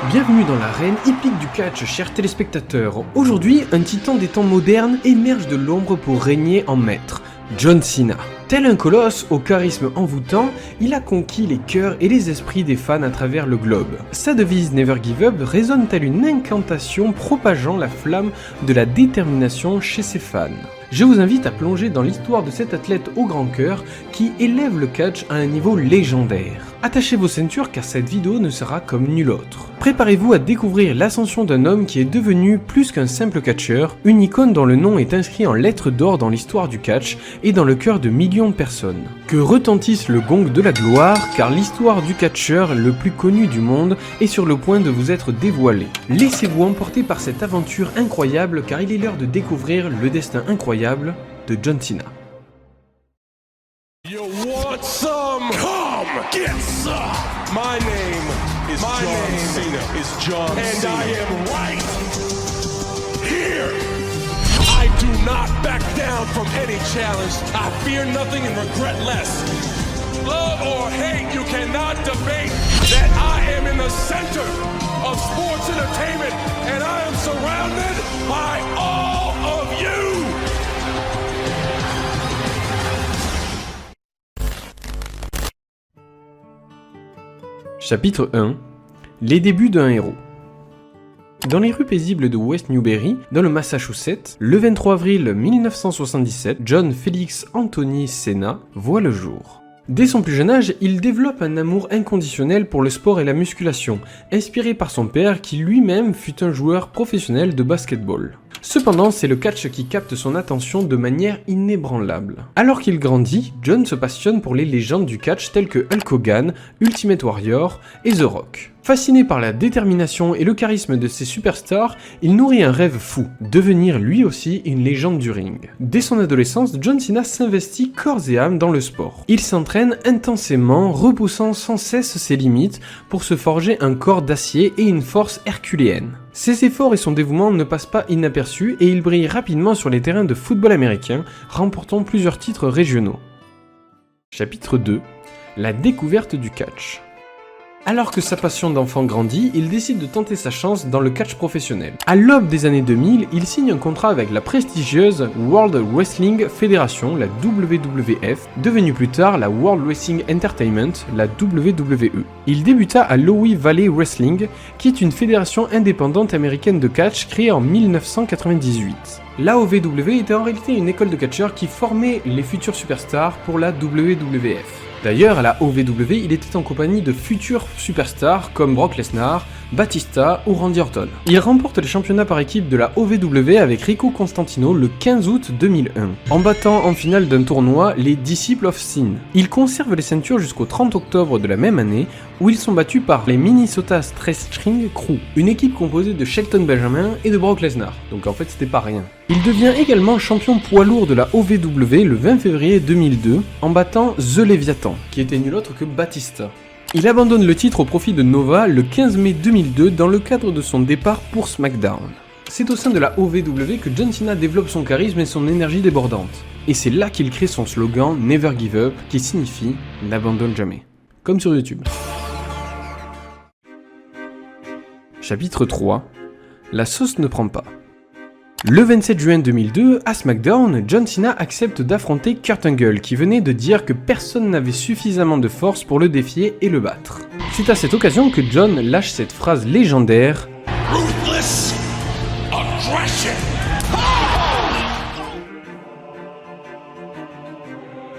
Bienvenue dans l'arène épique du catch, chers téléspectateurs. Aujourd'hui, un titan des temps modernes émerge de l'ombre pour régner en maître, John Cena. Tel un colosse au charisme envoûtant, il a conquis les cœurs et les esprits des fans à travers le globe. Sa devise Never Give Up résonne telle une incantation propageant la flamme de la détermination chez ses fans. Je vous invite à plonger dans l'histoire de cet athlète au grand cœur qui élève le catch à un niveau légendaire. Attachez vos ceintures car cette vidéo ne sera comme nulle autre. Préparez-vous à découvrir l'ascension d'un homme qui est devenu plus qu'un simple catcheur, une icône dont le nom est inscrit en lettres d'or dans l'histoire du catch et dans le cœur de millions de personnes. Que retentisse le gong de la gloire car l'histoire du catcheur le plus connu du monde est sur le point de vous être dévoilée. Laissez-vous emporter par cette aventure incroyable car il est l'heure de découvrir le destin incroyable de John Cena. You want some? Come get some. My name is John Cena. And I am right here. I do not back down from any challenge. I fear nothing and regret less. Love or hate, you cannot debate that I am in the center of sports entertainment and I am surrounded by all of you. Chapitre 1. Les débuts d'un héros. Dans les rues paisibles de West Newbury, dans le Massachusetts, le 23 avril 1977, John Felix Anthony Cena voit le jour. Dès son plus jeune âge, il développe un amour inconditionnel pour le sport et la musculation, inspiré par son père qui lui-même fut un joueur professionnel de basketball. Cependant, c'est le catch qui capte son attention de manière inébranlable. Alors qu'il grandit, John se passionne pour les légendes du catch telles que Hulk Hogan, Ultimate Warrior et The Rock. Fasciné par la détermination et le charisme de ces superstars, il nourrit un rêve fou, devenir lui aussi une légende du ring. Dès son adolescence, John Cena s'investit corps et âme dans le sport. Il s'entraîne intensément, repoussant sans cesse ses limites pour se forger un corps d'acier et une force herculéenne. Ses efforts et son dévouement ne passent pas inaperçus et il brille rapidement sur les terrains de football américain, remportant plusieurs titres régionaux. Chapitre 2. La découverte du catch. Alors que sa passion d'enfant grandit, il décide de tenter sa chance dans le catch professionnel. À l'aube des années 2000, il signe un contrat avec la prestigieuse World Wrestling Federation, la WWF, devenue plus tard la World Wrestling Entertainment, la WWE. Il débuta à Lehigh Valley Wrestling, qui est une fédération indépendante américaine de catch créée en 1998. La OVW était en réalité une école de catcheurs qui formait les futurs superstars pour la WWF. D'ailleurs, à la OVW, il était en compagnie de futurs superstars comme Brock Lesnar, Batista ou Randy Orton. Il remporte le championnat par équipe de la OVW avec Rico Constantino le 15 août 2001, en battant en finale d'un tournoi les Disciples of Sin. Il conserve les ceintures jusqu'au 30 octobre de la même année, où ils sont battus par les Minnesota String Crew, une équipe composée de Shelton Benjamin et de Brock Lesnar, donc en fait c'était pas rien. Il devient également champion poids lourd de la OVW le 20 février 2002 en battant The Leviathan, qui était nul autre que Batista. Il abandonne le titre au profit de Nova le 15 mai 2002 dans le cadre de son départ pour SmackDown. C'est au sein de la OVW que John Cena développe son charisme et son énergie débordante. Et c'est là qu'il crée son slogan Never Give Up, qui signifie « N'abandonne jamais », comme sur YouTube. Chapitre 3. La sauce ne prend pas. Le 27 juin 2002, à SmackDown, John Cena accepte d'affronter Kurt Angle qui venait de dire que personne n'avait suffisamment de force pour le défier et le battre. C'est à cette occasion que John lâche cette phrase légendaire « Ruthless aggression ».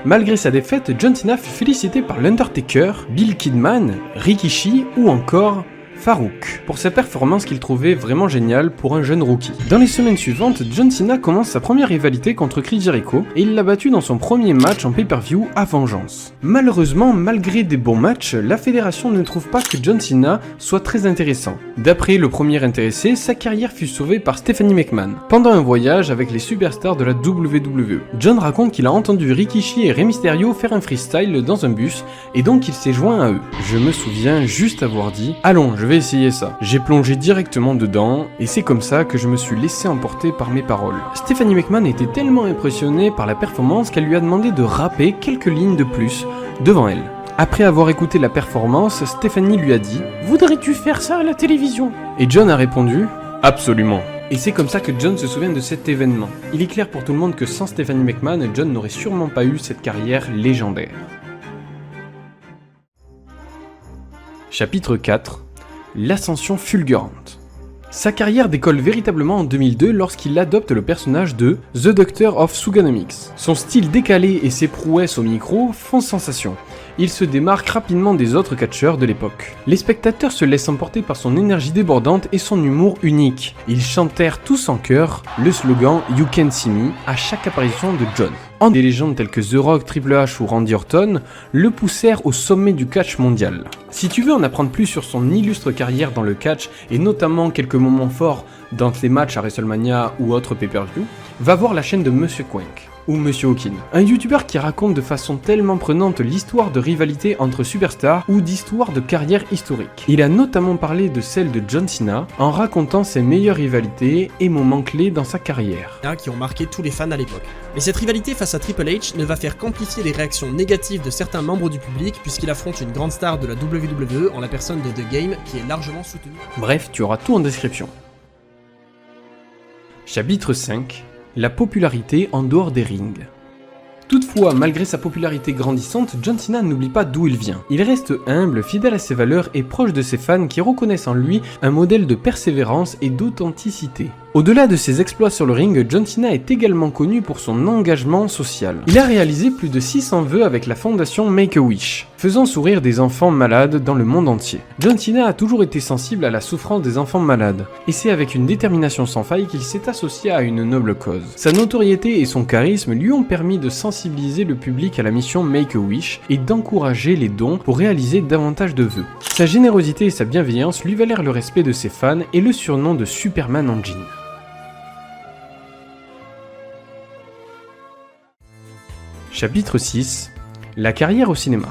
Malgré sa défaite, John Cena fut félicité par l'Undertaker, Bill Kidman, Rikishi ou encore Farouk, pour sa performance qu'il trouvait vraiment géniale pour un jeune rookie. Dans les semaines suivantes, John Cena commence sa première rivalité contre Chris Jericho et il l'a battu dans son premier match en pay-per-view à Vengeance. Malheureusement, malgré des bons matchs, la fédération ne trouve pas que John Cena soit très intéressant. D'après le premier intéressé, sa carrière fut sauvée par Stephanie McMahon, pendant un voyage avec les superstars de la WWE. John raconte qu'il a entendu Rikishi et Rey Mysterio faire un freestyle dans un bus et donc il s'est joint à eux. Je me souviens juste avoir dit « Allons, je vais essayer ça ». J'ai plongé directement dedans et c'est comme ça que je me suis laissé emporter par mes paroles. Stephanie McMahon était tellement impressionnée par la performance qu'elle lui a demandé de rapper quelques lignes de plus devant elle. Après avoir écouté la performance, Stephanie lui a dit « Voudrais-tu faire ça à la télévision ?» Et John a répondu « Absolument ». Et c'est comme ça que John se souvient de cet événement. Il est clair pour tout le monde que sans Stephanie McMahon, John n'aurait sûrement pas eu cette carrière légendaire. Chapitre 4. L'ascension fulgurante. Sa carrière décolle véritablement en 2002 lorsqu'il adopte le personnage de The Doctor of Thuganomics. Son style décalé et ses prouesses au micro font sensation. Il se démarque rapidement des autres catcheurs de l'époque. Les spectateurs se laissent emporter par son énergie débordante et son humour unique. Ils chantèrent tous en chœur le slogan « You Can See Me » à chaque apparition de John. Des légendes telles que The Rock, Triple H ou Randy Orton le poussèrent au sommet du catch mondial. Si tu veux en apprendre plus sur son illustre carrière dans le catch et notamment quelques moments forts dans les matchs à WrestleMania ou autres pay-per-view, va voir la chaîne de Monsieur Quank ou Monsieur Hawkin, un youtubeur qui raconte de façon tellement prenante l'histoire de rivalité entre superstars ou d'histoires de carrière historique. Il a notamment parlé de celle de John Cena en racontant ses meilleures rivalités et moments clés dans sa carrière. Qui ont marqué tous les fans à l'époque. Mais cette rivalité face à Triple H ne va faire qu'amplifier les réactions négatives de certains membres du public puisqu'il affronte une grande star de la WWE en la personne de The Game qui est largement soutenue. Bref, tu auras tout en description. Chapitre 5. La popularité en dehors des rings. Toutefois, malgré sa popularité grandissante, John Cena n'oublie pas d'où il vient. Il reste humble, fidèle à ses valeurs et proche de ses fans qui reconnaissent en lui un modèle de persévérance et d'authenticité. Au-delà de ses exploits sur le ring, John Cena est également connu pour son engagement social. Il a réalisé plus de 600 vœux avec la fondation Make-A-Wish, faisant sourire des enfants malades dans le monde entier. John Cena a toujours été sensible à la souffrance des enfants malades, et c'est avec une détermination sans faille qu'il s'est associé à une noble cause. Sa notoriété et son charisme lui ont permis de sensibiliser le public à la mission Make-A-Wish et d'encourager les dons pour réaliser davantage de vœux. Sa générosité et sa bienveillance lui valèrent le respect de ses fans et le surnom de Superman en jean. Chapitre 6. La carrière au cinéma.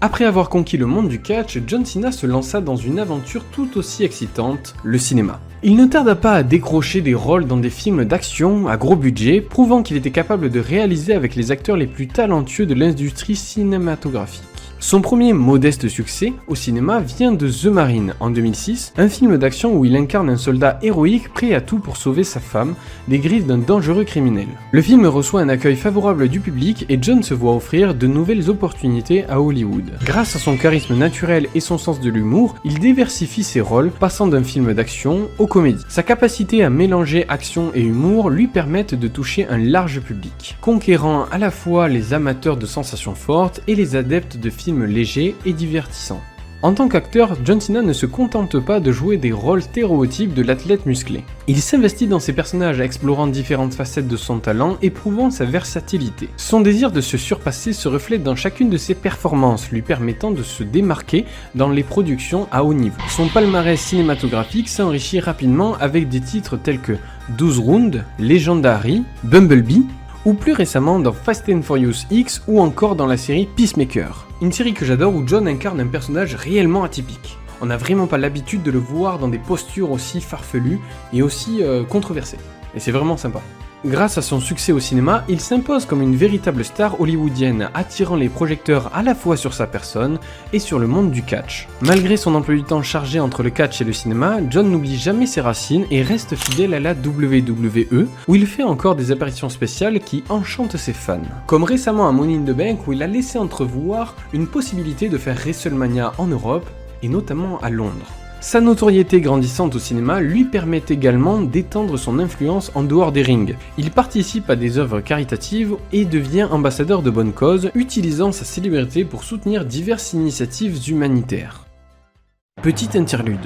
Après avoir conquis le monde du catch, John Cena se lança dans une aventure tout aussi excitante, le cinéma. Il ne tarda pas à décrocher des rôles dans des films d'action à gros budget, prouvant qu'il était capable de réaliser avec les acteurs les plus talentueux de l'industrie cinématographique. Son premier modeste succès au cinéma vient de The Marine en 2006, un film d'action où il incarne un soldat héroïque prêt à tout pour sauver sa femme des griffes d'un dangereux criminel. Le film reçoit un accueil favorable du public et John se voit offrir de nouvelles opportunités à Hollywood. Grâce à son charisme naturel et son sens de l'humour, il diversifie ses rôles, passant d'un film d'action aux comédies. Sa capacité à mélanger action et humour lui permettent de toucher un large public, conquérant à la fois les amateurs de sensations fortes et les adeptes de films légers et divertissants. En tant qu'acteur, John Cena ne se contente pas de jouer des rôles stéréotypes de l'athlète musclé. Il s'investit dans ses personnages explorant différentes facettes de son talent et prouvant sa versatilité. Son désir de se surpasser se reflète dans chacune de ses performances, lui permettant de se démarquer dans les productions à haut niveau. Son palmarès cinématographique s'enrichit rapidement avec des titres tels que 12 Rounds, Legendary, Bumblebee, ou plus récemment dans Fast and Furious X ou encore dans la série Peacemaker. Une série que j'adore où John incarne un personnage réellement atypique. On n'a vraiment pas l'habitude de le voir dans des postures aussi farfelues et aussi controversées. Et c'est vraiment sympa. Grâce à son succès au cinéma, il s'impose comme une véritable star hollywoodienne, attirant les projecteurs à la fois sur sa personne et sur le monde du catch. Malgré son emploi du temps chargé entre le catch et le cinéma, John n'oublie jamais ses racines et reste fidèle à la WWE, où il fait encore des apparitions spéciales qui enchantent ses fans. Comme récemment à Money in the Bank, où il a laissé entrevoir une possibilité de faire WrestleMania en Europe, et notamment à Londres. Sa notoriété grandissante au cinéma lui permet également d'étendre son influence en dehors des rings. Il participe à des œuvres caritatives et devient ambassadeur de bonne cause, utilisant sa célébrité pour soutenir diverses initiatives humanitaires. Petite interlude.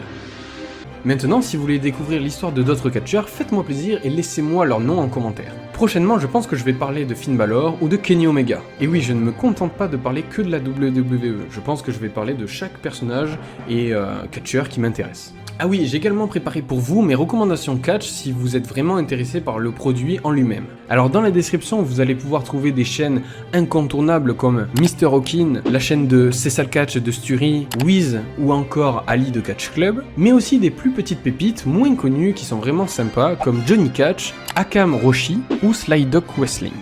Maintenant, si vous voulez découvrir l'histoire de d'autres catcheurs, faites-moi plaisir et laissez-moi leur nom en commentaire. Prochainement, je pense que je vais parler de Finn Balor ou de Kenny Omega. Et oui, je ne me contente pas de parler que de la WWE, je pense que je vais parler de chaque personnage et catcheur qui m'intéresse. Ah oui, j'ai également préparé pour vous mes recommandations catch si vous êtes vraiment intéressé par le produit en lui-même. Alors dans la description, vous allez pouvoir trouver des chaînes incontournables comme Mr. Hawkin, la chaîne de Cessal Catch de Sturi, Wiz ou encore Ali de Catch Club, mais aussi des plus petites pépites moins connues qui sont vraiment sympas comme Johnny Catch, Akam Roshi ou Sly Dog Wrestling.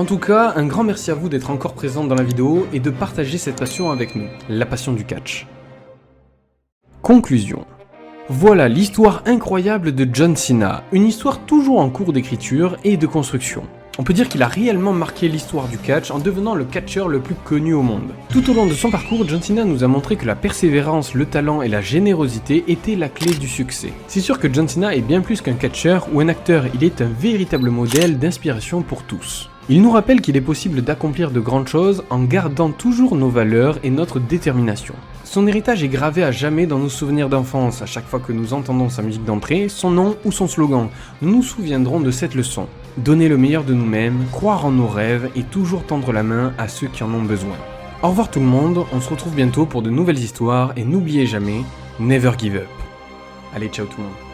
En tout cas, un grand merci à vous d'être encore présent dans la vidéo et de partager cette passion avec nous, la passion du catch. Conclusion. Voilà l'histoire incroyable de John Cena, une histoire toujours en cours d'écriture et de construction. On peut dire qu'il a réellement marqué l'histoire du catch en devenant le catcheur le plus connu au monde. Tout au long de son parcours, John Cena nous a montré que la persévérance, le talent et la générosité étaient la clé du succès. C'est sûr que John Cena est bien plus qu'un catcheur ou un acteur, il est un véritable modèle d'inspiration pour tous. Il nous rappelle qu'il est possible d'accomplir de grandes choses en gardant toujours nos valeurs et notre détermination. Son héritage est gravé à jamais dans nos souvenirs d'enfance. À chaque fois que nous entendons sa musique d'entrée, son nom ou son slogan, nous nous souviendrons de cette leçon. Donner le meilleur de nous-mêmes, croire en nos rêves et toujours tendre la main à ceux qui en ont besoin. Au revoir tout le monde, on se retrouve bientôt pour de nouvelles histoires et n'oubliez jamais, never give up. Allez, ciao tout le monde.